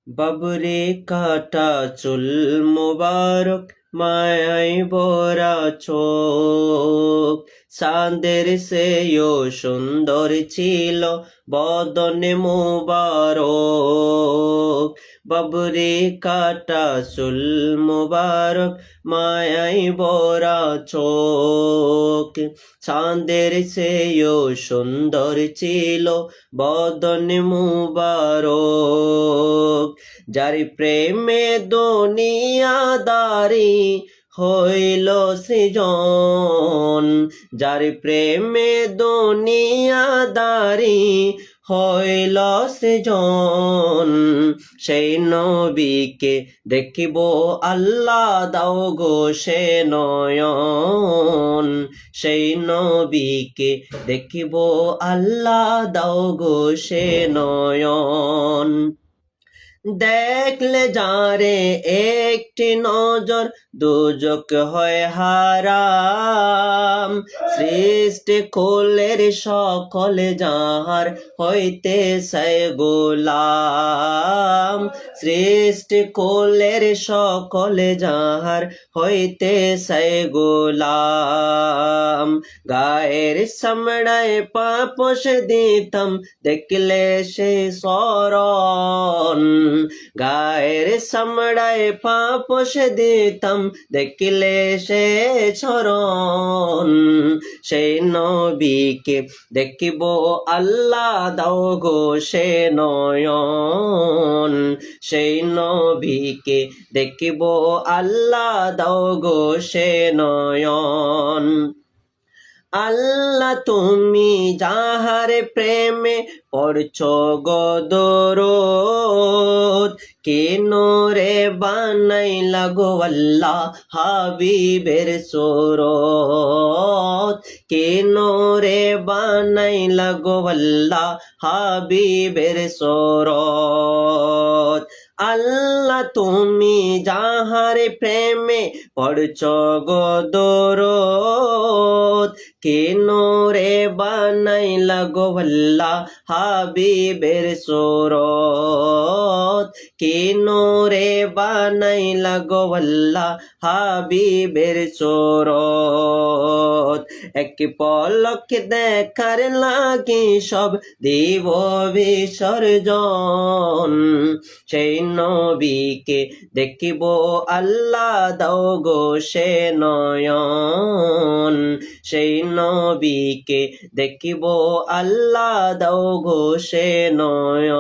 বাবরে কাটা চুল মোবারক, মায়ায় ভরা চোখ, চাঁদের সেও সুন্দর ছিল বদনে মোবারক। বাবরে কাটা চুল মোবারক, মায়ায় ভরা চোখ, চাঁদের সেও সুন্দর ছিল বদনে মোবারক। যার প্রেমে দুনিয়াদারি হইল সৃজন, যার প্রেমে দুনিয়াদারি হইল সৃজন, সেই নবীকে দেখিব আল্লাহ দাও গো সে নয়ন, সেই নবীকে দেখিব আল্লাহ দাও গো সে নয়ন। দেখলে যারে একটি নজর দুজক হয় হারাম, সৃষ্টি কুলের সকল যাহার হইতে সে গোলাম, সৃষ্টি কুলের সকল যাহার হইতে সে গোলাম। গায়ের চামড়ায় পাপোশ দিতাম দেখলে সে শরণ, গায়ের চামড়ায় পাপোশ দিতাম দেখলে সে শরণ, সেই নবীকে দেখিব আল্লাহ দাও গো সে নয়ন, সেই নবীকে দেখিব আল্লাহ দাও গো সে নয়ন। আল্লাহ তুমি যাহার প্রেমে পড়ছ গো দরুদ, কেন রে বানাইলা গো আল্লাহ হাবিবের সুরত, কেন রে বানাইলা গো আল্লাহ হাবিবের সুরত। আল্লাহ তুমি যাহার প্রেমে পড়ছ গো দরুদ, কেন রে বানাইলা গো আল্লাহ হাবিবের সুরত, কেন রে বানাইলা গো আল্লাহ হাবিবের সুরত। এক পলক দেখার লাগি সব দিব বিসর্জন, সেই নবীকে দেখিব আল্লাহ দাও গো সে নয়ন, সেই নবীকে দেখিব আল্লাহ দাও গো সে নয়ন।